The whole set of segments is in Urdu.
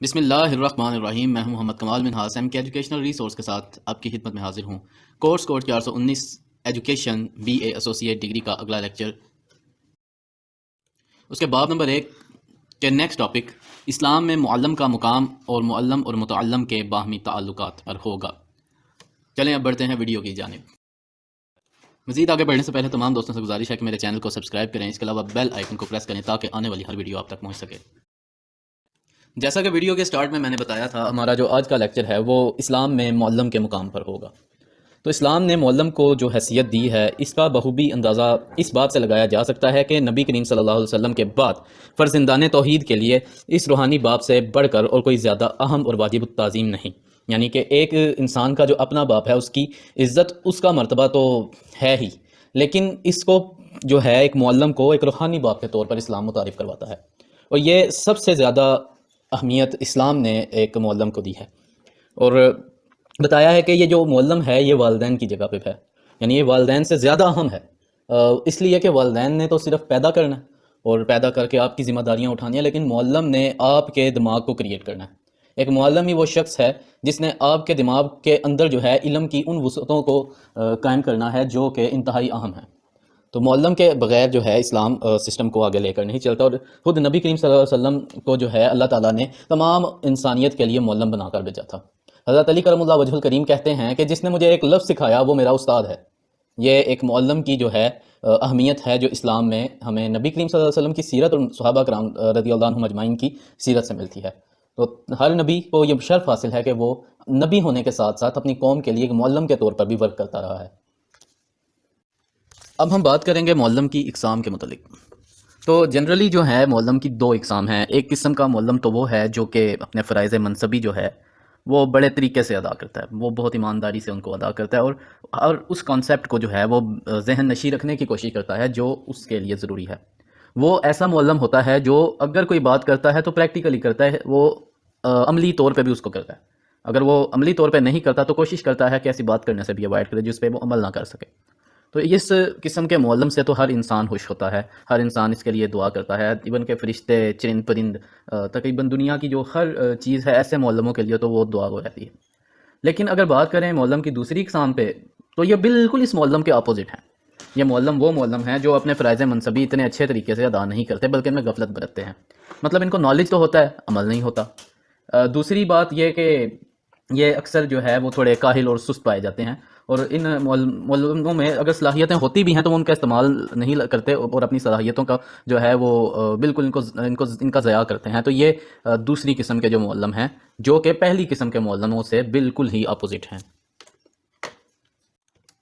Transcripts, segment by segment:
بسم اللہ الرحمن الرحیم۔ میں ہوں Muhammad Kamal Minhas, M K educational resource کے ساتھ آپ کی خدمت میں حاضر ہوں۔ Course code 419 education B A associate degree کا اگلا لیکچر، اس کے باب نمبر 1 کے نیکسٹ ٹاپک اسلام میں معلم کا مقام اور معلم اور متعلم کے باہمی تعلقات پر ہوگا۔ چلیں اب بڑھتے ہیں ویڈیو کی جانب۔ مزید آگے بڑھنے سے پہلے تمام دوستوں سے گزارش ہے کہ میرے چینل کو سبسکرائب کریں، اس کے علاوہ بیل آئیکن کو پریس کریں تاکہ آنے والی ہر ویڈیو آپ تک پہنچ سکے۔ جیسا کہ ویڈیو کے سٹارٹ میں نے بتایا تھا، ہمارا جو آج کا لیکچر ہے وہ اسلام میں معلم کے مقام پر ہوگا۔ تو اسلام نے معلم کو جو حیثیت دی ہے، اس کا بخوبی اندازہ اس بات سے لگایا جا سکتا ہے کہ نبی کریم صلی اللہ علیہ وسلم کے بعد فرزندان توحید کے لیے اس روحانی باپ سے بڑھ کر اور کوئی زیادہ اہم اور واجب التعظیم نہیں۔ یعنی کہ ایک انسان کا جو اپنا باپ ہے، اس کی عزت، اس کا مرتبہ تو ہے ہی، لیکن اس کو جو ہے ایک معلم کو ایک روحانی باپ کے طور پر اسلام متعارف کرواتا ہے، اور یہ سب سے زیادہ اہمیت اسلام نے ایک معلم کو دی ہے، اور بتایا ہے کہ یہ جو معلم ہے یہ والدین کی جگہ پہ ہے، یعنی یہ والدین سے زیادہ اہم ہے، اس لیے کہ والدین نے تو صرف پیدا کرنا ہے اور پیدا کر کے آپ کی ذمہ داریاں اٹھانی ہیں، لیکن معلم نے آپ کے دماغ کو کریٹ کرنا ہے۔ ایک معلم ہی وہ شخص ہے جس نے آپ کے دماغ کے اندر جو ہے علم کی ان وسعتوں کو قائم کرنا ہے جو کہ انتہائی اہم ہے۔ تو معلم کے بغیر جو ہے اسلام سسٹم کو آگے لے کر نہیں چلتا، اور خود نبی کریم صلی اللہ علیہ وسلم کو جو ہے اللہ تعالیٰ نے تمام انسانیت کے لیے معلم بنا کر بھیجا تھا۔ حضرت علی کرم اللہ وجہ الکریم کہتے ہیں کہ جس نے مجھے ایک لفظ سکھایا وہ میرا استاد ہے۔ یہ ایک معلم کی جو ہے اہمیت ہے جو اسلام میں ہمیں نبی کریم صلی اللہ علیہ وسلم کی سیرت اور صحابہ کرام رضی اللہ عنہم اجمعین کی سیرت سے ملتی ہے۔ تو ہر نبی کو یہ شرف حاصل ہے کہ وہ نبی ہونے کے ساتھ ساتھ اپنی قوم کے لیے ایک معلم کے طور پر بھی ورک کرتا رہا ہے۔ اب ہم بات کریں گے معلم کی اقسام کے متعلق۔ تو جنرلی جو ہے معلم کی دو اقسام ہیں۔ ایک قسم کا معلم تو وہ ہے جو کہ اپنے فرائض منصبی جو ہے وہ بڑے طریقے سے ادا کرتا ہے، وہ بہت ایمانداری سے ان کو ادا کرتا ہے، اور اس کانسیپٹ کو جو ہے وہ ذہن نشی رکھنے کی کوشش کرتا ہے جو اس کے لیے ضروری ہے۔ وہ ایسا معلم ہوتا ہے جو اگر کوئی بات کرتا ہے تو پریکٹیکلی کرتا ہے، وہ عملی طور پہ بھی اس کو کرتا ہے۔ اگر وہ عملی طور پہ نہیں کرتا تو کوشش کرتا ہے کہ ایسی بات کرنے سے بھی اوائڈ کرے جس پہ وہ عمل نہ کر سکے۔ تو اس قسم کے معلم سے تو ہر انسان خوش ہوتا ہے، ہر انسان اس کے لیے دعا کرتا ہے، ایون کہ فرشتے، چرند پرند، تقریباً دنیا کی جو ہر چیز ہے ایسے معلموں کے لیے تو وہ دعا ہو رہتی ہے۔ لیکن اگر بات کریں معلم کی دوسری اقسام پہ تو یہ بالکل اس معلم کے اپوزٹ ہیں۔ یہ معلم وہ معلم ہیں جو اپنے فرائض منصبی اتنے اچھے طریقے سے ادا نہیں کرتے بلکہ ان میں غفلت برتتے ہیں۔ مطلب ان کو نالج تو ہوتا ہے، عمل نہیں ہوتا۔ دوسری بات یہ کہ یہ اکثر جو ہے وہ تھوڑے کاہل اور سست پائے جاتے ہیں، اور ان معلموں میں اگر صلاحیتیں ہوتی بھی ہیں تو وہ ان کا استعمال نہیں کرتے اور اپنی صلاحیتوں کا جو ہے وہ بالکل ان کا ضیاع کرتے ہیں۔ تو یہ دوسری قسم کے جو معلم ہیں جو کہ پہلی قسم کے معلموں سے بالکل ہی اپوزٹ ہیں۔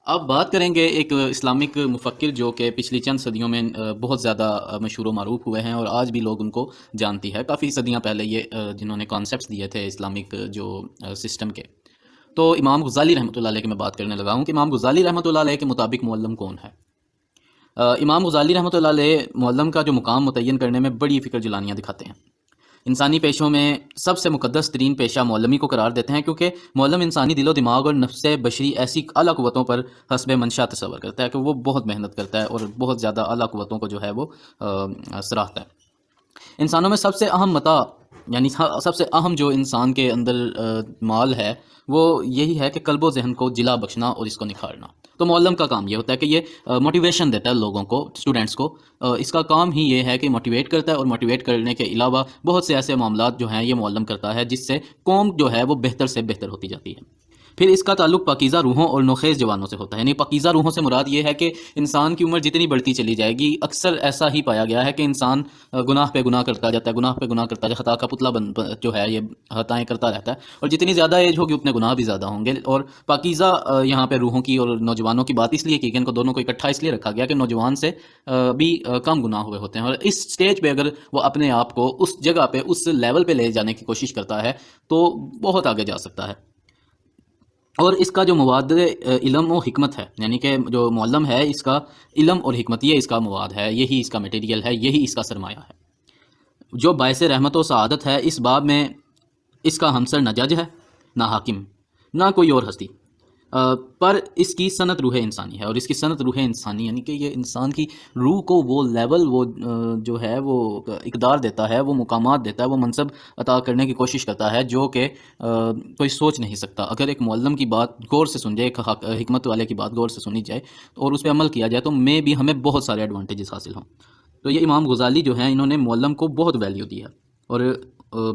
اب بات کریں گے ایک اسلامک مفکر جو کہ پچھلی چند صدیوں میں بہت زیادہ مشہور و معروف ہوئے ہیں، اور آج بھی لوگ ان کو جانتی ہے۔ کافی صدیاں پہلے یہ جنہوں نے کانسیپٹس دیے تھے اسلامک جو سسٹم کے، تو امام غزالی رحمۃ اللہ علیہ کی میں بات کرنے لگا ہوں کہ امام غزالی رحمۃ اللہ علیہ کے مطابق معلم کون ہے۔ امام غزالی رحمۃ اللہ علیہ معلم کا جو مقام متعین کرنے میں بڑی فکر جلانیاں دکھاتے ہیں۔ انسانی پیشوں میں سب سے مقدس ترین پیشہ معلمی کو قرار دیتے ہیں، کیونکہ معلم انسانی دل و دماغ اور نفس بشری ایسی اعلیٰ قوتوں پر حسب منشا تصور کرتا ہے کہ وہ بہت محنت کرتا ہے اور بہت زیادہ اعلیٰ قوتوں کو جو ہے وہ سراہتا ہے۔ انسانوں میں سب سے اہم متاع، یعنی سب سے اہم جو انسان کے اندر مال ہے وہ یہی ہے کہ قلب و ذہن کو جلا بخشنا اور اس کو نکھارنا۔ تو معلم کا کام یہ ہوتا ہے کہ یہ موٹیویشن دیتا ہے لوگوں کو، اسٹوڈنٹس کو۔ اس کا کام ہی یہ ہے کہ موٹیویٹ کرتا ہے، اور موٹیویٹ کرنے کے علاوہ بہت سے ایسے معاملات جو ہیں یہ معلم کرتا ہے جس سے قوم جو ہے وہ بہتر سے بہتر ہوتی جاتی ہے۔ پھر اس کا تعلق پاکیزہ روحوں اور نوخیز جوانوں سے ہوتا ہے۔ یعنی پاکیزہ روحوں سے مراد یہ ہے کہ انسان کی عمر جتنی بڑھتی چلی جائے گی، اکثر ایسا ہی پایا گیا ہے کہ انسان گناہ پہ گناہ کرتا جاتا ہے، گناہ پہ گناہ کرتا جاتا ہے، خطا کا پتلا جو ہے یہ خطائیں کرتا رہتا ہے، اور جتنی زیادہ ایج ہوگی اتنے گناہ بھی زیادہ ہوں گے۔ اور پاکیزہ یہاں پہ روحوں کی اور نوجوانوں کی بات اس لیے کی کہ ان کو دونوں کو اکٹھا اس لیے رکھا گیا کہ نوجوان سے بھی کم گناہ ہوئے ہوتے ہیں، اور اس سٹیج پہ اگر وہ اپنے آپ کو اس جگہ پہ اس لیول پہ لے جانے کی کوشش کرتا ہے تو بہت آگے جا سکتا ہے۔ اور اس کا جو مواد علم و حکمت ہے، یعنی کہ جو معلم ہے اس کا علم اور حکمت یہ اس کا مواد ہے، یہی اس کا میٹیریل ہے، یہی اس کا سرمایہ ہے جو باعث رحمت و سعادت ہے۔ اس باب میں اس کا ہمسر نہ جج ہے، نہ حاکم، نہ کوئی اور ہستی۔ پر اس کی صنعت روح انسانی ہے، اور اس کی صنعت روح انسانی یعنی کہ یہ انسان کی روح کو وہ لیول، وہ جو ہے وہ اقدار دیتا ہے، وہ مقامات دیتا ہے، وہ منصب عطا کرنے کی کوشش کرتا ہے جو کہ کوئی سوچ نہیں سکتا۔ اگر ایک معلم کی بات غور سے سن جائے، ایک حکمت والے کی بات غور سے سنی جائے اور اس پہ عمل کیا جائے، تو میں بھی ہمیں بہت سارے ایڈوانٹیجز حاصل ہوں۔ تو یہ امام غزالی جو ہیں، انہوں نے معلم کو بہت ویلیو دی ہے، اور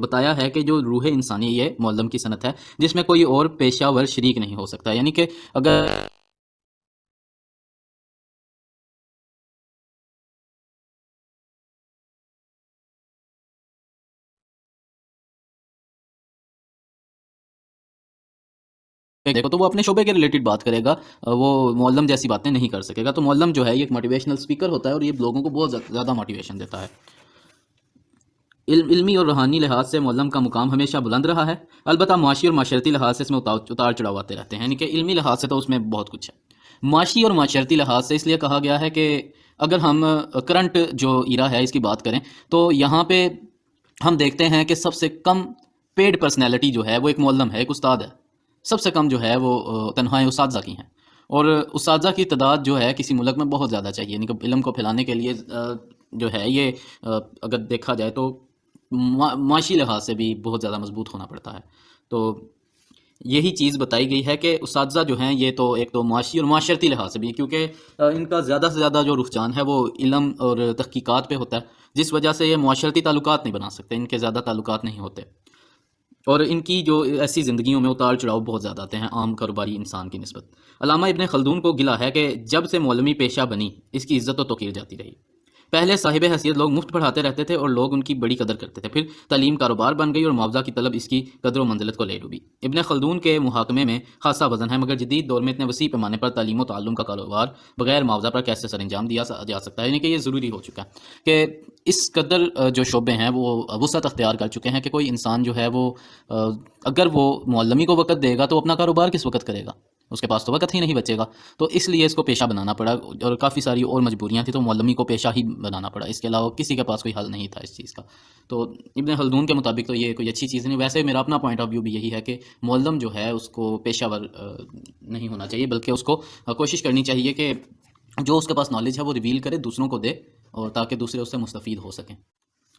بتایا ہے کہ جو روح انسانی یہ معلم کی صنعت ہے جس میں کوئی اور پیشہ ور شریک نہیں ہو سکتا، یعنی کہ اگر دیکھو تو وہ اپنے شعبے کے ریلیٹڈ بات کرے گا، وہ معلم جیسی باتیں نہیں کر سکے گا۔ تو معلم جو ہے یہ ایک موٹیویشنل اسپیکر ہوتا ہے، اور یہ لوگوں کو بہت زیادہ موٹیویشن دیتا ہے۔ علمی اور روحانی لحاظ سے معلم کا مقام ہمیشہ بلند رہا ہے، البتہ معاشی اور معاشرتی لحاظ سے اس میں اتار چڑھاؤ آتے رہتے ہیں، یعنی کہ علمی لحاظ سے تو اس میں بہت کچھ ہے، معاشی اور معاشرتی لحاظ سے اس لیے کہا گیا ہے کہ اگر ہم کرنٹ جو ایرا ہے اس کی بات کریں تو یہاں پہ ہم دیکھتے ہیں کہ سب سے کم پیڈ پرسنالٹی جو ہے وہ ایک معلم ہے، ایک استاد ہے۔ سب سے کم جو ہے وہ تنخواہیں اساتذہ کی ہیں، اور اساتذہ کی تعداد جو ہے کسی ملک میں بہت زیادہ چاہیے، یعنی کہ علم کو پھیلانے کے لیے جو ہے یہ اگر دیکھا جائے تو معاشی لحاظ سے بھی بہت زیادہ مضبوط ہونا پڑتا ہے۔ تو یہی چیز بتائی گئی ہے کہ اساتذہ جو ہیں یہ تو ایک تو معاشی اور معاشرتی لحاظ سے بھی، کیونکہ ان کا زیادہ سے زیادہ جو رجحان ہے وہ علم اور تحقیقات پہ ہوتا ہے، جس وجہ سے یہ معاشرتی تعلقات نہیں بنا سکتے، ان کے زیادہ تعلقات نہیں ہوتے، اور ان کی جو ایسی زندگیوں میں اتار چڑھاؤ بہت زیادہ آتے ہیں عام کاروباری انسان کی نسبت۔ علامہ ابن خلدون کو گلہ ہے کہ جب سے مولوی پیشہ بنی اس کی عزت و توقیر جاتی رہی۔ پہلے صاحب حیثیت لوگ مفت پڑھاتے رہتے تھے اور لوگ ان کی بڑی قدر کرتے تھے، پھر تعلیم کاروبار بن گئی اور معاوضہ کی طلب اس کی قدر و منزلت کو لے ڈوبی۔ ابن خلدون کے محاکمے میں خاصا وزن ہے، مگر جدید دور میں اتنے وسیع پیمانے پر تعلیم و تعلم کا کاروبار بغیر معاوضہ پر کیسے سر انجام دیا جا سکتا ہے، یعنی کہ یہ ضروری ہو چکا ہے کہ اس قدر جو شعبے ہیں وہ وسعت اختیار کر چکے ہیں کہ کوئی انسان جو ہے وہ اگر وہ معلمی کو وقت دے گا تو اپنا کاروبار کس وقت کرے گا، اس کے پاس تو وقت ہی نہیں بچے گا۔ تو اس لیے اس کو پیشہ بنانا پڑا، اور کافی ساری اور مجبوریاں تھیں تو معلمی کو پیشہ ہی بنانا پڑا، اس کے علاوہ کسی کے پاس کوئی حل نہیں تھا اس چیز کا۔ تو ابن خلدون کے مطابق تو یہ کوئی اچھی چیز نہیں، ویسے میرا اپنا پوائنٹ آف ویو بھی یہی ہے کہ معلم جو ہے اس کو پیشہ ور نہیں ہونا چاہیے، بلکہ اس کو کوشش کرنی چاہیے کہ جو اس کے پاس نالج ہے وہ ریویل کرے، دوسروں کو دے، اور تاکہ دوسرے اس سے مستفید ہو سکیں۔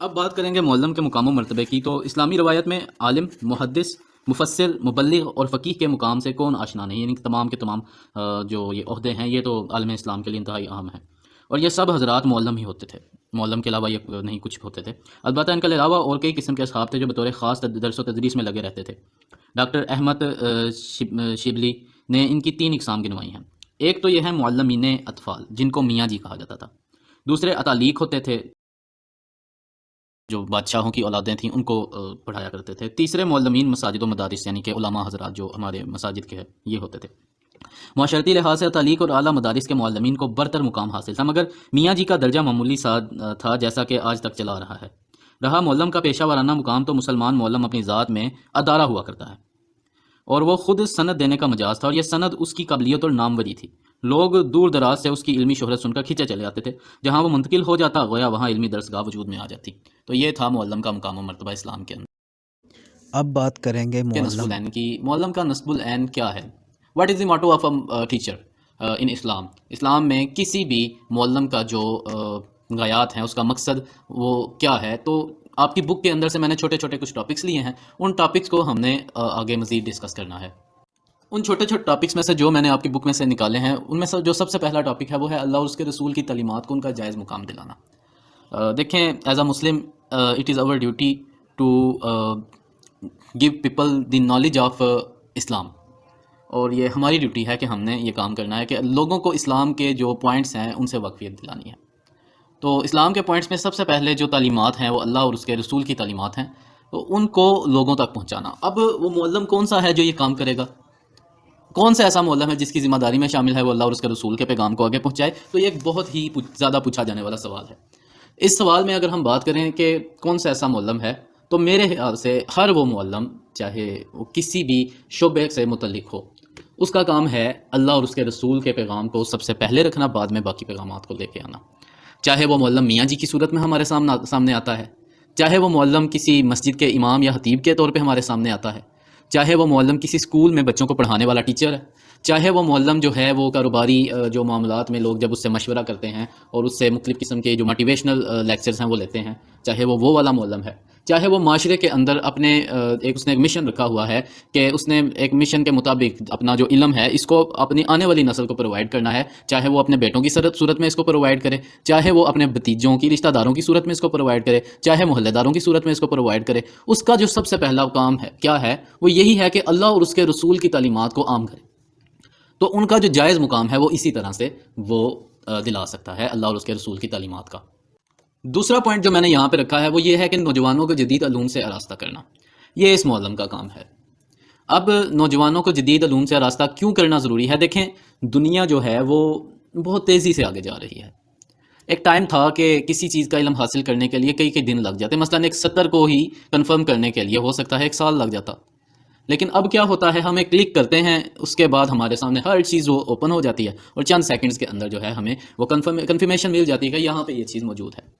اب بات کریں گے معلم کے مقام و مرتبے کی، تو اسلامی روایت میں عالم، محدث، مفسر، مبلغ اور فقیہ کے مقام سے کون آشنا نہیں، یعنی کہ تمام کے تمام جو یہ عہدے ہیں یہ تو عالم اسلام کے لیے انتہائی اہم ہیں، اور یہ سب حضرات معلم ہی ہوتے تھے، معلم کے علاوہ یہ نہیں کچھ ہوتے تھے۔ البتہ ان کے علاوہ اور کئی قسم کے اصحاب تھے جو بطور خاص درس و تدریس میں لگے رہتے تھے۔ ڈاکٹر احمد شبلی نے ان کی 3 اقسام گنوائی ہیں۔ ایک تو یہ ہے معلمین اطفال، جن کو میاں جی کہا جاتا تھا۔ دوسرے اتالیق ہوتے تھے، جو بادشاہوں کی اولادیں تھیں ان کو پڑھایا کرتے تھے۔ تیسرے معلمین مساجد و مدارس، یعنی کہ علماء حضرات جو ہمارے مساجد کے ہیں یہ ہوتے تھے۔ معاشرتی لحاظ سے تعلیق اور اعلیٰ مدارس کے معلمین کو برتر مقام حاصل تھا، مگر میاں جی کا درجہ معمولی سا تھا، جیسا کہ آج تک چلا رہا ہے۔ رہا معلم کا پیشہ ورانہ مقام، تو مسلمان معلم اپنی ذات میں ادارہ ہوا کرتا ہے، اور وہ خود سند دینے کا مجاز تھا، اور یہ سند اس کی قابلیت اور ناموری تھی۔ لوگ دور دراز سے اس کی علمی شہرت سن کر کھینچے چلے آتے تھے، جہاں وہ منتقل ہو جاتا گویا وہاں علمی درسگاہ وجود میں آ جاتی۔ تو یہ تھا معلم کا مقام و مرتبہ اسلام کے اندر۔ اب بات کریں گے نصب معلم العین کی۔ معلم کا نصب العین کیا ہے؟ What is the motto of a teacher in Islam? اسلام میں کسی بھی معلم کا جو غایات ہیں، اس کا مقصد وہ کیا ہے؟ تو آپ کی بک کے اندر سے میں نے چھوٹے چھوٹے کچھ ٹاپکس لیے ہیں، ان ٹاپکس کو ہم نے آگے مزید ڈسکس کرنا ہے۔ ان چھوٹے چھوٹے ٹاپکس میں سے جو میں نے آپ کی بک میں سے نکالے ہیں، ان میں سے جو سب سے پہلا ٹاپک ہے وہ ہے اللہ اور اس کے رسول کی تعلیمات کو ان کا جائز مقام دلانا۔ دیکھیں، as a Muslim it is our duty to give people the knowledge of Islam, اور یہ ہماری ڈیوٹی ہے کہ ہم نے یہ کام کرنا ہے کہ لوگوں کو اسلام کے جو پوائنٹس ہیں ان سے واقفیت دلانی ہے۔ تو اسلام کے پوائنٹس میں سب سے پہلے جو تعلیمات ہیں وہ اللہ اور اس کے رسول کی تعلیمات ہیں، تو ان کو لوگوں تک پہنچانا۔ اب وہ معلم کون سا ہے جو یہ کام کرے گا؟ کون سا ایسا معلم ہے جس کی ذمہ داری میں شامل ہے وہ اللہ اور اس کے رسول کے پیغام کو آگے پہنچائے؟ تو یہ ایک بہت ہی زیادہ پوچھا جانے والا سوال ہے۔ اس سوال میں اگر ہم بات کریں کہ کون سا ایسا معلم ہے، تو میرے خیال سے ہر وہ معلم، چاہے وہ کسی بھی شعبے سے متعلق ہو، اس کا کام ہے اللہ اور اس کے رسول کے پیغام کو سب سے پہلے رکھنا، بعد میں باقی پیغامات کو لے کے آنا۔ چاہے وہ معلم میاں جی کی صورت میں ہمارے سامنے آتا ہے، چاہے وہ معلم کسی مسجد کے امام یا خطیب کے طور پہ ہمارے سامنے آتا ہے، چاہے وہ معلم کسی اسکول میں بچوں کو پڑھانے والا ٹیچر ہے، چاہے وہ معلم جو ہے وہ کاروباری جو معاملات میں لوگ جب اس سے مشورہ کرتے ہیں اور اس سے مختلف قسم کے جو موٹیویشنل لیکچرز ہیں وہ لیتے ہیں، چاہے وہ والا معلم ہے، چاہے وہ معاشرے کے اندر اپنے اس نے ایک مشن رکھا ہوا ہے کہ اس نے ایک مشن کے مطابق اپنا جو علم ہے اس کو اپنی آنے والی نسل کو پرووائڈ کرنا ہے، چاہے وہ اپنے بیٹوں کی صورت میں اس کو پرووائڈ کرے، چاہے وہ اپنے بھتیجوں کی رشتہ داروں کی صورت میں اس کو پرووائڈ کرے، چاہے محلے داروں کی صورت میں اس کو پرووائڈ کرے، اس کا جو سب سے پہلا کام ہے کیا ہے، وہ یہی ہے کہ اللہ اور اس کے رسول کی تعلیمات کو عام کرے۔ تو ان کا جو جائز مقام ہے وہ اسی طرح سے وہ دلا سکتا ہے اللہ اور اس کے رسول کی تعلیمات کا۔ دوسرا پوائنٹ جو میں نے یہاں پہ رکھا ہے وہ یہ ہے کہ نوجوانوں کو جدید علوم سے آراستہ کرنا، یہ اس معلم کا کام ہے۔ اب نوجوانوں کو جدید علوم سے آراستہ کیوں کرنا ضروری ہے؟ دیکھیں دنیا جو ہے وہ بہت تیزی سے آگے جا رہی ہے۔ ایک ٹائم تھا کہ کسی چیز کا علم حاصل کرنے کے لیے کئی دن لگ جاتے، مثلا ایک سطر کو ہی کنفرم کرنے کے لیے ہو سکتا ہے 1 سال لگ جاتا، لیکن اب کیا ہوتا ہے، ہم ایک کلک کرتے ہیں، اس کے بعد ہمارے سامنے ہر چیز وہ اوپن ہو جاتی ہے اور چند سیکنڈز کے اندر جو ہے ہمیں وہ کنفرمیشن مل جاتی ہے کہ یہاں پہ یہ چیز موجود ہے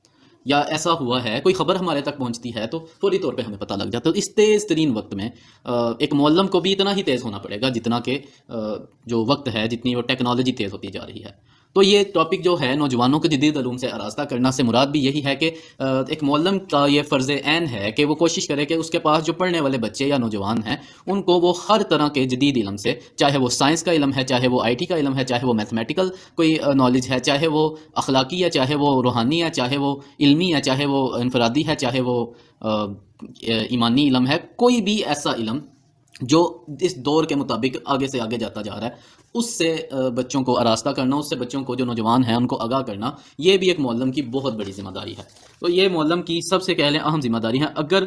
یا ایسا ہوا ہے، کوئی خبر ہمارے تک پہنچتی ہے تو فوری طور پہ ہمیں پتہ لگ جاتا ہے۔ اس تیز ترین وقت میں ایک معلم کو بھی اتنا ہی تیز ہونا پڑے گا جتنا کہ جو وقت ہے، جتنی وہ ٹیکنالوجی تیز ہوتی جا رہی ہے۔ تو یہ ٹاپک جو ہے نوجوانوں کو جدید علوم سے آراستہ کرنا سے مراد بھی یہی ہے کہ ایک معلم کا یہ فرض عین ہے کہ وہ کوشش کرے کہ اس کے پاس جو پڑھنے والے بچے یا نوجوان ہیں ان کو وہ ہر طرح کے جدید علم سے، چاہے وہ سائنس کا علم ہے، چاہے وہ IT کا علم ہے، چاہے وہ میتھمیٹیکل کوئی نالج ہے، چاہے وہ اخلاقی ہے، چاہے وہ روحانی ہے، چاہے وہ علمی ہے، چاہے وہ انفرادی ہے، چاہے وہ ایمانی علم ہے، کوئی بھی ایسا علم جو اس دور کے مطابق آگے سے آگے جاتا جا رہا ہے، اس سے بچوں کو آراستہ کرنا، اس سے بچوں کو جو نوجوان ہیں ان کو آگاہ کرنا، یہ بھی ایک معلم کی بہت بڑی ذمہ داری ہے۔ تو یہ معلم کی سب سے کہہ لیں اہم ذمہ داری ہے۔ اگر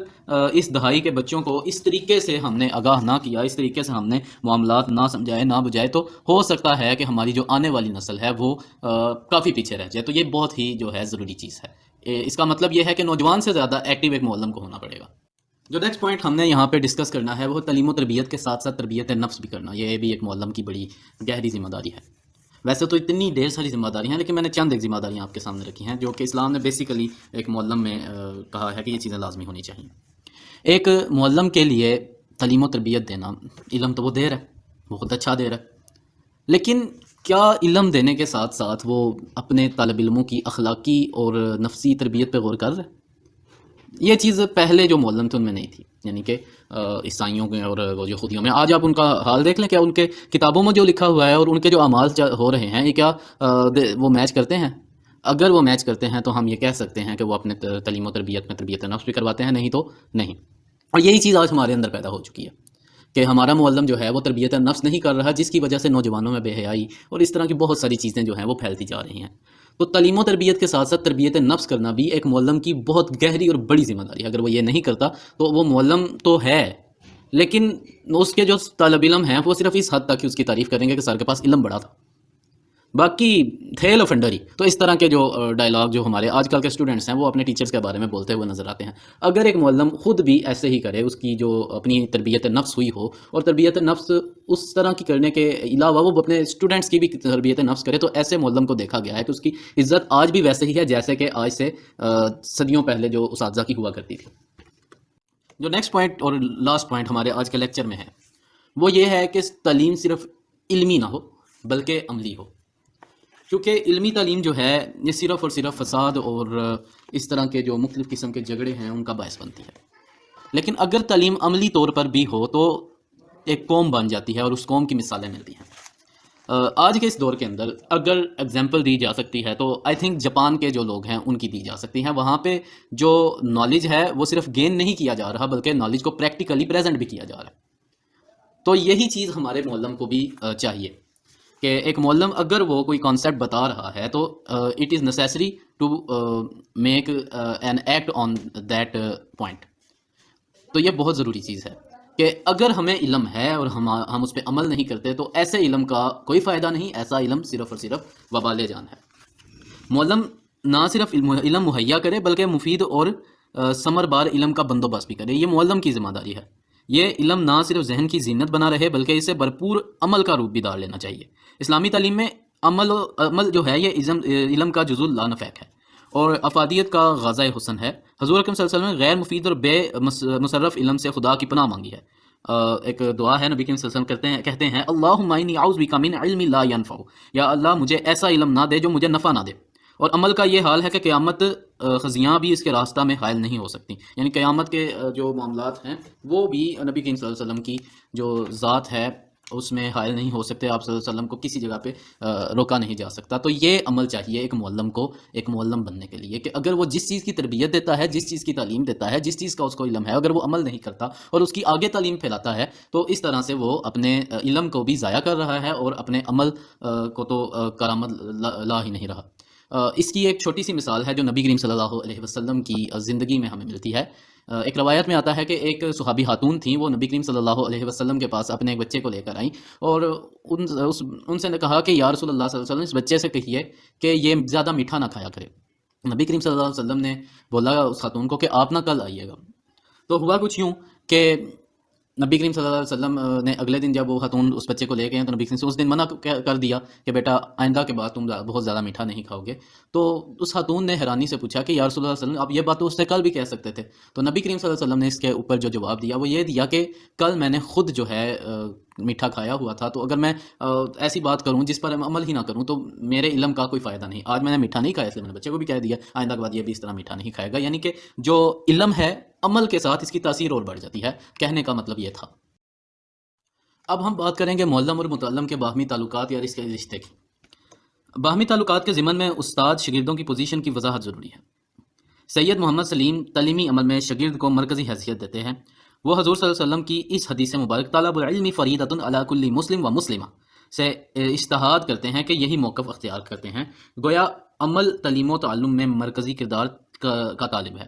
اس دہائی کے بچوں کو اس طریقے سے ہم نے آگاہ نہ کیا، اس طریقے سے ہم نے معاملات نہ سمجھائے، نہ بجائے، تو ہو سکتا ہے کہ ہماری جو آنے والی نسل ہے وہ کافی پیچھے رہ جائے۔ تو یہ بہت ہی جو ہے ضروری چیز ہے۔ اس کا مطلب یہ ہے کہ نوجوان سے زیادہ ایکٹیو ایک معلم کو ہونا پڑے گا۔ جو نیکسٹ پوائنٹ ہم نے یہاں پہ ڈسکس کرنا ہے وہ تعلیم و تربیت کے ساتھ ساتھ تربیت نفس بھی کرنا، یہ بھی ایک معلم کی بڑی گہری ذمہ داری ہے۔ ویسے تو اتنی ڈھیر ساری ذمہ داریاں ہیں، لیکن میں نے چند ایک ذمہ داریاں آپ کے سامنے رکھی ہیں جو کہ اسلام نے بیسیکلی ایک معلم میں کہا ہے کہ یہ چیزیں لازمی ہونی چاہیے۔ ایک معلم کے لیے تعلیم و تربیت دینا، علم تو وہ دے رہا ہے، بہت اچھا دے رہا ہے، لیکن کیا علم دینے کے ساتھ ساتھ وہ اپنے طالب علموں کی اخلاقی اور نفسی تربیت پہ غور کر رہا ہے؟ یہ چیز پہلے جو معلم تھے ان میں نہیں تھی، یعنی کہ عیسائیوں کے اور وہ یہودیوں میں۔ آج آپ ان کا حال دیکھ لیں، کیا ان کے کتابوں میں جو لکھا ہوا ہے اور ان کے جو اعمال ہو رہے ہیں، یہ کیا وہ میچ کرتے ہیں؟ اگر وہ میچ کرتے ہیں تو ہم یہ کہہ سکتے ہیں کہ وہ اپنے تعلیم و تربیت میں تربیت نفس بھی کرواتے ہیں، نہیں تو نہیں۔ اور یہی چیز آج ہمارے اندر پیدا ہو چکی ہے کہ ہمارا معلم جو ہے وہ تربیت نفس نہیں کر رہا، جس کی وجہ سے نوجوانوں میں بے حیائی اور اس طرح کی بہت ساری چیزیں جو ہیں وہ پھیلتی جا رہی ہیں۔ تو تعلیم و تربیت کے ساتھ ساتھ تربیت نفس کرنا بھی ایک معلم کی بہت گہری اور بڑی ذمہ داری ہے۔ اگر وہ یہ نہیں کرتا تو وہ معلم تو ہے، لیکن اس کے جو طالب علم ہیں وہ صرف اس حد تک کہ اس کی تعریف کریں گے کہ سر کے پاس علم بڑا تھا، باقی تھے لفنڈری۔ تو اس طرح کے جو ڈائلاگ جو ہمارے آج کل کے اسٹوڈنٹس ہیں وہ اپنے ٹیچرز کے بارے میں بولتے ہوئے نظر آتے ہیں۔ اگر ایک معلم خود بھی ایسے ہی کرے، اس کی جو اپنی تربیت نفس ہوئی ہو اور تربیت نفس اس طرح کی کرنے کے علاوہ وہ اپنے اسٹوڈنٹس کی بھی تربیت نفس کرے، تو ایسے معلم کو دیکھا گیا ہے کہ اس کی عزت آج بھی ویسے ہی ہے جیسے کہ آج سے صدیوں پہلے جو اساتذہ کی ہوا کرتی تھی۔ جو نیکسٹ پوائنٹ اور لاسٹ پوائنٹ ہمارے آج کے لیکچر میں ہے وہ یہ ہے کہ تعلیم صرف علمی نہ ہو بلکہ عملی ہو، کیونکہ علمی تعلیم جو ہے یہ صرف اور صرف فساد اور اس طرح کے جو مختلف قسم کے جھگڑے ہیں ان کا باعث بنتی ہے۔ لیکن اگر تعلیم عملی طور پر بھی ہو تو ایک قوم بن جاتی ہے اور اس قوم کی مثالیں ملتی ہیں۔ آج کے اس دور کے اندر اگر اگزامپل دی جا سکتی ہے تو آئی تھنک جاپان کے جو لوگ ہیں ان کی دی جا سکتی ہیں۔ وہاں پہ جو نالج ہے وہ صرف گین نہیں کیا جا رہا بلکہ نالج کو پریکٹیکلی پریزنٹ بھی کیا جا رہا ہے۔ تو یہی چیز ہمارے معلم کو بھی چاہیے کہ ایک معلم اگر وہ کوئی کانسیپٹ بتا رہا ہے تو it is necessary to make an act on that point. تو یہ بہت ضروری چیز ہے کہ اگر ہمیں علم ہے اور ہم اس پہ عمل نہیں کرتے تو ایسے علم کا کوئی فائدہ نہیں، ایسا علم صرف اور صرف وبال جان ہے۔ معلم نہ صرف علم مہیا کرے بلکہ مفید اور ثمر بار علم کا بندوبست بھی کرے، یہ معلم کی ذمہ داری ہے۔ یہ علم نہ صرف ذہن کی زینت بنا رہے بلکہ اسے بھرپور عمل کا روپ بھی دار لینا چاہیے۔ اسلامی تعلیم میں عمل جو ہے یہ علم کا جزو لا نفیک ہے اور افادیت کا غازۂ حسن ہے۔ حضور اکرم صلی اللہ علیہ وسلم نے غیر مفید اور بے مصرف علم سے خدا کی پناہ مانگی ہے۔ ایک دعا ہے نبی کریم صلی اللہ علیہ وسلم کہتے ہیں اللہم انی اعوذ بک من علم لا ینفع، یا اللہ مجھے ایسا علم نہ دے جو مجھے نفع نہ دے۔ اور عمل کا یہ حال ہے کہ قیامت خزیاں بھی اس کے راستہ میں حائل نہیں ہو سکتی، یعنی قیامت کے جو معاملات ہیں وہ بھی نبی کریم صلی اللہ علیہ وسلم کی جو ذات ہے اس میں حائل نہیں ہو سکتے، آپ صلی اللہ علیہ وسلم کو کسی جگہ پہ روکا نہیں جا سکتا۔ تو یہ عمل چاہیے ایک معلم کو، ایک معلم بننے کے لیے، کہ اگر وہ جس چیز کی تربیت دیتا ہے، جس چیز کی تعلیم دیتا ہے، جس چیز کا اس کو علم ہے، اگر وہ عمل نہیں کرتا اور اس کی آگے تعلیم پھیلاتا ہے تو اس طرح سے وہ اپنے علم کو بھی ضائع کر رہا ہے اور اپنے عمل کو تو کارآمد لا ہی نہیں رہا۔ اس کی ایک چھوٹی سی مثال ہے جو نبی کریم صلی اللہ علیہ وسلم کی زندگی میں ہمیں ملتی ہے۔ ایک روایت میں آتا ہے کہ ایک صحابی خاتون تھیں، وہ نبی کریم صلی اللہ علیہ وسلم کے پاس اپنے ایک بچے کو لے کر آئیں اور ان سے نے کہا کہ یا رسول اللہ صلی اللہ علیہ وسلم اس بچے سے کہیے کہ یہ زیادہ میٹھا نہ کھایا کرے۔ نبی کریم صلی اللہ علیہ وسلم نے بولا اس خاتون کو کہ آپ نہ کل آئیے گا۔ تو ہوا کچھ یوں کہ نبی کریم صلی اللہ علیہ وسلم نے اگلے دن جب وہ خاتون اس بچے کو لے گئے تو نبی کریم سے اس دن منع کر دیا کہ بیٹا آئندہ کے بعد تم بہت زیادہ میٹھا نہیں کھاؤ گے۔ تو اس خاتون نے حیرانی سے پوچھا کہ یا رسول اللہ صلی اللہ علیہ وسلم آپ یہ بات تو اس سے کل بھی کہہ سکتے تھے۔ تو نبی کریم صلی اللہ علیہ وسلم نے اس کے اوپر جو جواب دیا وہ یہ دیا کہ کل میں نے خود جو ہے میٹھا کھایا ہوا تھا، تو اگر میں ایسی بات کروں جس پر عمل ہی نہ کروں تو میرے علم کا کوئی فائدہ نہیں۔ آج میں نے میٹھا نہیں کھایا، اس لیے میں نے بچے کو بھی کہہ دیا آئندہ کے بعد یہ بھی اس طرح میٹھا نہیں کھائے گا۔ یعنی کہ جو علم ہے عمل کے ساتھ اس کی تاثیر اور بڑھ جاتی ہے، کہنے کا مطلب یہ تھا۔ اب ہم بات کریں گے معلم اور متعلم کے باہمی تعلقات یا اس کے رشتے کی۔ باہمی تعلقات کے ضمن میں استاد شاگردوں کی پوزیشن کی وضاحت ضروری ہے۔ سید محمد سلیم تعلیمی عمل میں شاگرد کو مرکزی حیثیت دیتے ہیں۔ وہ حضور صلی اللہ علیہ وسلم کی اس حدیث مبارک طلب العلم فریضۃ علی کل مسلم و مسلمہ سے اجتہاد کرتے ہیں کہ یہی موقف اختیار کرتے ہیں، گویا عمل تعلیم و تعلم میں مرکزی کردار کا طالب ہے،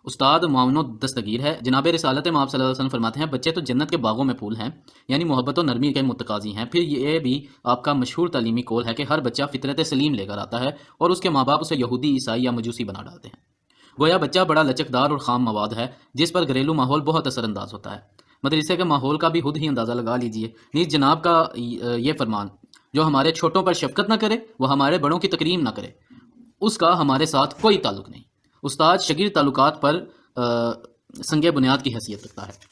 استاد معاون و دستگیر ہے۔ جناب رسالت مآب صلی اللہ علیہ وسلم فرماتے ہیں بچے تو جنت کے باغوں میں پھول ہیں، یعنی محبت و نرمی کے متقاضی ہیں۔ پھر یہ بھی آپ کا مشہور تعلیمی قول ہے کہ ہر بچہ فطرت سلیم لے کر آتا ہے اور اس کے ماں باپ اسے یہودی، عیسائی یا مجوسی بنا ڈالتے ہیں۔ گویا بچہ بڑا لچکدار اور خام مواد ہے جس پر گھریلو ماحول بہت اثر انداز ہوتا ہے۔ مدرسے کے ماحول کا بھی خود ہی اندازہ لگا لیجئے۔ نیز جناب کا یہ فرمان جو ہمارے چھوٹوں پر شفقت نہ کرے وہ ہمارے بڑوں کی تکریم نہ کرے، اس کا ہمارے ساتھ کوئی تعلق نہیں۔ استاد شاگرد تعلقات پر سنگ بنیاد کی حیثیت رکھتا ہے۔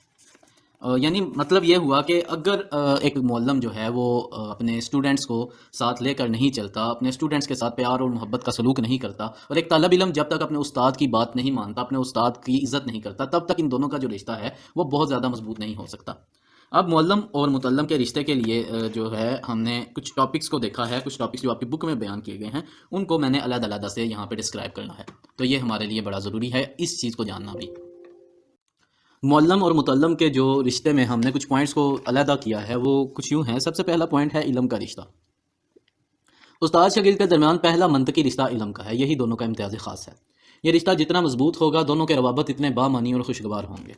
یعنی مطلب یہ ہوا کہ اگر ایک معلم جو ہے وہ اپنے اسٹوڈنٹس کو ساتھ لے کر نہیں چلتا، اپنے اسٹوڈنٹس کے ساتھ پیار اور محبت کا سلوک نہیں کرتا، اور ایک طالب علم جب تک اپنے استاد کی بات نہیں مانتا، اپنے استاد کی عزت نہیں کرتا، تب تک ان دونوں کا جو رشتہ ہے وہ بہت زیادہ مضبوط نہیں ہو سکتا۔ اب معلم اور متعلم کے رشتے کے لیے جو ہے ہم نے کچھ ٹاپکس کو دیکھا ہے، کچھ ٹاپکس جو آپ کی بک میں بیان کیے گئے ہیں ان کو میں نے علیحدہ سے یہاں پہ ڈسکرائب کرنا ہے، تو یہ ہمارے لیے بڑا ضروری ہے اس چیز کو جاننا بھی۔ معلم اور متعلم کے جو رشتے میں ہم نے کچھ پوائنٹس کو علیحدہ کیا ہے وہ کچھ یوں ہیں۔ سب سے پہلا پوائنٹ ہے علم کا رشتہ۔ استاد شاگرد کے درمیان پہلا منطقی رشتہ علم کا ہے، یہی دونوں کا امتیاز خاص ہے۔ یہ رشتہ جتنا مضبوط ہوگا دونوں کے روابط اتنے بامعنی اور خوشگوار ہوں گے۔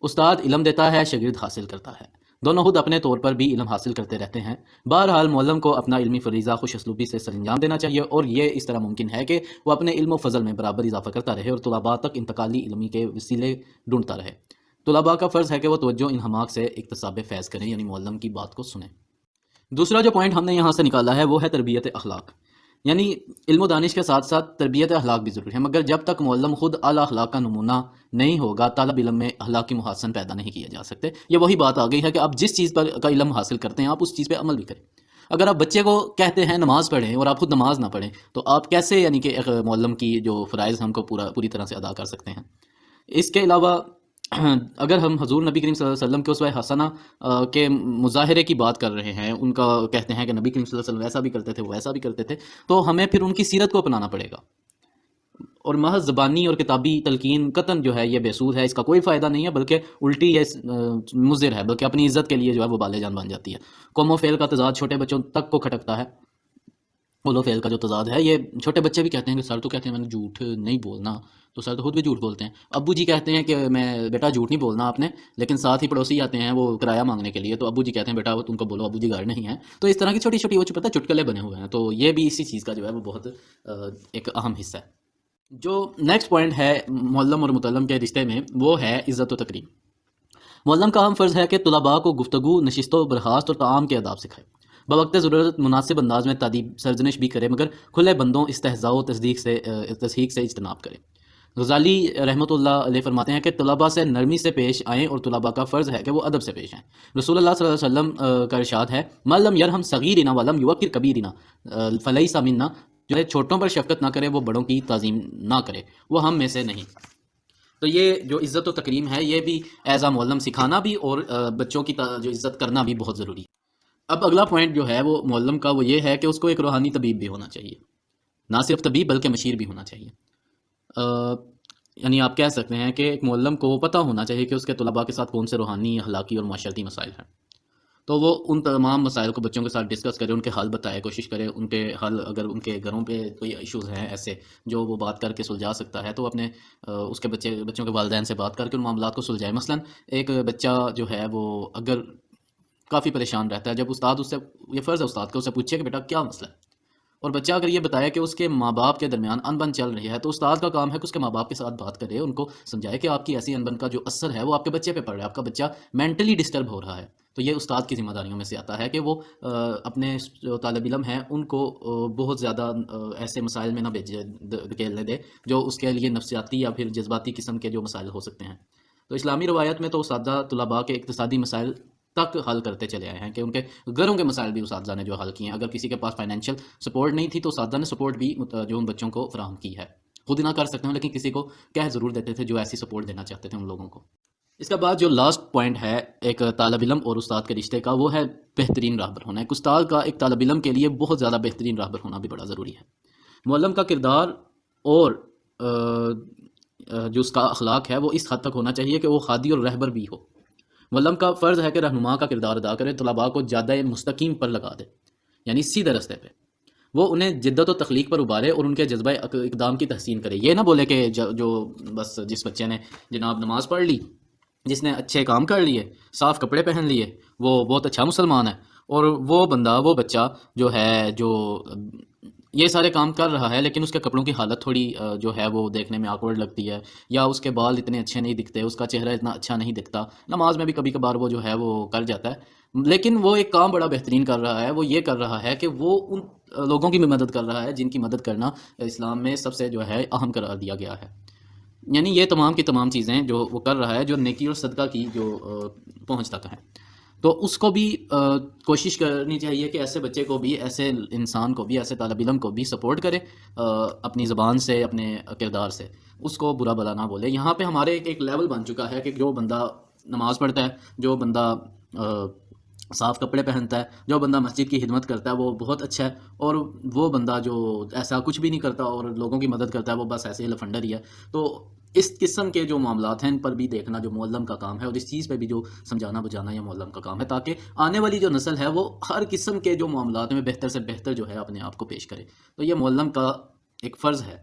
استاد علم دیتا ہے، شاگرد حاصل کرتا ہے، دونوں خود اپنے طور پر بھی علم حاصل کرتے رہتے ہیں۔ بہرحال معلم کو اپنا علمی فریضہ خوش اسلوبی سے سر انجام دینا چاہیے، اور یہ اس طرح ممکن ہے کہ وہ اپنے علم و فضل میں برابر اضافہ کرتا رہے اور طلباء تک انتقالی علمی کے وسیلے ڈھونڈتا رہے۔ طلباء کا فرض ہے کہ وہ توجہ انہماک سے اکتساب فیض کریں، یعنی معلم کی بات کو سنیں۔ دوسرا جو پوائنٹ ہم نے یہاں سے نکالا ہے وہ ہے تربیت اخلاق، یعنی علم و دانش کے ساتھ ساتھ تربیت اخلاق بھی ضروری ہے، مگر جب تک معلم خود اعلیٰ اخلاق کا نمونہ نہیں ہوگا طالب علم میں اخلاقی محاسن پیدا نہیں کیے جا سکتے۔ یہ وہی بات آ گئی ہے کہ آپ جس چیز پر کا علم حاصل کرتے ہیں آپ اس چیز پہ عمل بھی کریں۔ اگر آپ بچے کو کہتے ہیں نماز پڑھیں اور آپ خود نماز نہ پڑھیں تو آپ کیسے یعنی کہ ایک معلم کی جو فرائض ہم کو پوری طرح سے ادا کر سکتے ہیں؟ اس کے علاوہ اگر ہم حضور نبی کریم صلی اللہ علیہ وسلم کے اسوہ حسنہ کے مظاہرے کی بات کر رہے ہیں، ان کا کہتے ہیں کہ نبی کریم صلی اللہ علیہ وسلم ایسا بھی کرتے تھے وہ ایسا بھی کرتے تھے، تو ہمیں پھر ان کی سیرت کو اپنانا پڑے گا، اور محض زبانی اور کتابی تلقین قطعاً جو ہے یہ بے سود ہے، اس کا کوئی فائدہ نہیں ہے، بلکہ الٹی یہ مضر ہے، بلکہ اپنی عزت کے لیے جو ہے وہ بالے جان بن جاتی ہے۔ قوم و فعل کا تضاد چھوٹے بچوں تک کو کھٹکتا ہے۔ قول و فعل کا جو تضاد ہے یہ چھوٹے بچے بھی کہتے ہیں کہ سر تو کہتے ہیں میں نے جھوٹ نہیں بولنا، تو سر تو خود بھی جھوٹ بولتے ہیں۔ ابو جی کہتے ہیں کہ میں بیٹا جھوٹ نہیں بولنا آپ نے، لیکن ساتھ ہی پڑوسی آتے ہیں وہ کرایہ مانگنے کے لیے، تو ابو جی کہتے ہیں بیٹا وہ تم کو بولو ابو جی گھر نہیں ہیں۔ تو اس طرح کی چھوٹی چھوٹی وہ پتہ چٹکلے بنے ہوئے ہیں، تو یہ بھی اسی چیز کا جو ہے وہ بہت ایک اہم حصہ ہے۔ جو نیکسٹ پوائنٹ ہے معلم اور متعلم کے رشتے میں وہ ہے عزت و تکریم۔ معلم کا اہم فرض ہے کہ طلباء کو گفتگو، نشست و برخاست اور طعام کے آداب سکھائے، بوقت ضرورت مناسب انداز میں تادیب سرزنش بھی کرے، مگر کھلے بندوں استہزاء و تصحیق سے اجتناب کرے۔ غزالی رحمۃ اللہ علیہ فرماتے ہیں کہ طلباء سے نرمی سے پیش آئیں اور طلباء کا فرض ہے کہ وہ ادب سے پیش آئیں۔ رسول اللہ صلی اللہ علیہ وسلم کا ارشاد ہے من لم یرحم صغیرنا ولم یوقر کبیرنا فلیس منا، جو ہے چھوٹوں پر شفقت نہ کرے وہ بڑوں کی تعظیم نہ کرے وہ ہم میں سے نہیں۔ تو یہ جو عزت و تکریم ہے یہ بھی ایز اے معلم سکھانا بھی اور بچوں کی جو عزت کرنا بھی بہت ضروری ہے۔ اب اگلا پوائنٹ جو ہے وہ معلم کا وہ یہ ہے کہ اس کو ایک روحانی طبیب بھی ہونا چاہیے، نہ صرف طبیب بلکہ مشیر بھی ہونا چاہیے۔ یعنی آپ کہہ سکتے ہیں کہ ایک معلم کو پتہ ہونا چاہیے کہ اس کے طلباء کے ساتھ کون سے روحانی، اخلاقی اور معاشرتی مسائل ہیں، تو وہ ان تمام مسائل کو بچوں کے ساتھ ڈسکس کرے، ان کے حل بتائے، کوشش کرے ان کے حل، اگر ان کے گھروں پہ کوئی ایشوز ہیں ایسے جو وہ بات کر کے سلجھا سکتا ہے تو وہ اپنے اس کے بچوں کے والدین سے بات کر کے ان معاملات کو سلجھائے۔ مثلا ایک بچہ جو ہے وہ اگر کافی پریشان رہتا ہے، جب استاد اس سے، یہ فرض ہے استاد کا، اس سے پوچھے کہ بیٹا کیا مسئلہ ہے، اور بچہ اگر یہ بتایا کہ اس کے ماں باپ کے درمیان ان بن چل رہی ہے تو استاد کا کام ہے کہ اس کے ماں باپ کے ساتھ بات کرے، ان کو سمجھائے کہ آپ کی ایسی ان بن کا جو اثر ہے وہ آپ کے بچے پہ پڑ رہا ہے، آپ کا بچہ مینٹلی ڈسٹرب ہو رہا ہے۔ تو یہ استاد کی ذمہ داریوں میں سے آتا ہے کہ وہ اپنے جو طالب علم ہیں ان کو بہت زیادہ ایسے مسائل میں نہ دھکیلنے دے جو اس کے لیے نفسیاتی یا پھر جذباتی قسم کے جو مسائل ہو سکتے ہیں۔ تو اسلامی روایت میں تو اساتذہ طلباء کے اقتصادی مسائل تک حل کرتے چلے آئے ہیں کہ ان کے گھروں کے مسائل بھی اساتذہ نے جو حل کیے ہیں۔ اگر کسی کے پاس فائنینشیل سپورٹ نہیں تھی تو اساتذہ نے سپورٹ بھی جو ان بچوں کو فراہم کی ہے، خود نہ کر سکتے ہیں لیکن کسی کو کہہ ضرور دیتے تھے جو ایسی سپورٹ دینا چاہتے تھے ان لوگوں کو۔ اس کے بعد جو لاسٹ پوائنٹ ہے ایک طالب علم اور استاد کے رشتے کا، وہ ہے بہترین راہبر ہونا۔ ایک استاد کا ایک طالب علم کے لیے بہت زیادہ بہترین راہبر ہونا بھی بڑا ضروری ہے۔ معلم کا کردار اور جو اس کا اخلاق ہے وہ اس حد تک ہونا چاہیے کہ وہ خادی اور رہبر بھی ہو۔ معلم کا فرض ہے کہ رہنما کا کردار ادا کرے، طلباء کو جادہ مستقیم پر لگا دے، یعنی سیدھے راستے پہ وہ انہیں جدت و تخلیق پر ابھارے اور ان کے جذبہ اقدام کی تحسین کرے۔ یہ نہ بولے کہ جو بس جس بچے نے جناب نماز پڑھ لی، جس نے اچھے کام کر لیے، صاف کپڑے پہن لیے، وہ بہت اچھا مسلمان ہے، اور وہ بندہ، وہ بچہ جو ہے جو یہ سارے کام کر رہا ہے لیکن اس کے کپڑوں کی حالت تھوڑی جو ہے وہ دیکھنے میں آکورڈ لگتی ہے، یا اس کے بال اتنے اچھے نہیں دکھتے، اس کا چہرہ اتنا اچھا نہیں دکھتا، نماز میں بھی کبھی کبھار وہ جو ہے وہ کر جاتا ہے، لیکن وہ ایک کام بڑا بہترین کر رہا ہے۔ وہ یہ کر رہا ہے کہ وہ ان لوگوں کی بھی مدد کر رہا ہے جن کی مدد کرنا اسلام میں سب سے جو ہے اہم قرار دیا گیا ہے۔ یعنی یہ تمام کی تمام چیزیں جو وہ کر رہا ہے جو نیکی اور صدقہ کی جو پہنچ تک ہیں، تو اس کو بھی کوشش کرنی چاہیے کہ ایسے بچے کو بھی، ایسے انسان کو بھی، ایسے طالب علم کو بھی سپورٹ کرے اپنی زبان سے، اپنے کردار سے، اس کو برا بھلا نہ بولے۔ یہاں پہ ہمارے ایک لیول بن چکا ہے کہ جو بندہ نماز پڑھتا ہے، جو بندہ صاف کپڑے پہنتا ہے، جو بندہ مسجد کی خدمت کرتا ہے وہ بہت اچھا ہے، اور وہ بندہ جو ایسا کچھ بھی نہیں کرتا اور لوگوں کی مدد کرتا ہے وہ بس ایسے ہی لفنڈر ہی ہے۔ تو اس قسم کے جو معاملات ہیں ان پر بھی دیکھنا جو معلم کا کام ہے، اور اس چیز پہ بھی جو سمجھانا بجانا یہ معلم کا کام ہے، تاکہ آنے والی جو نسل ہے وہ ہر قسم کے جو معاملات میں بہتر سے بہتر جو ہے اپنے آپ کو پیش کرے۔ تو یہ معلم کا ایک فرض ہے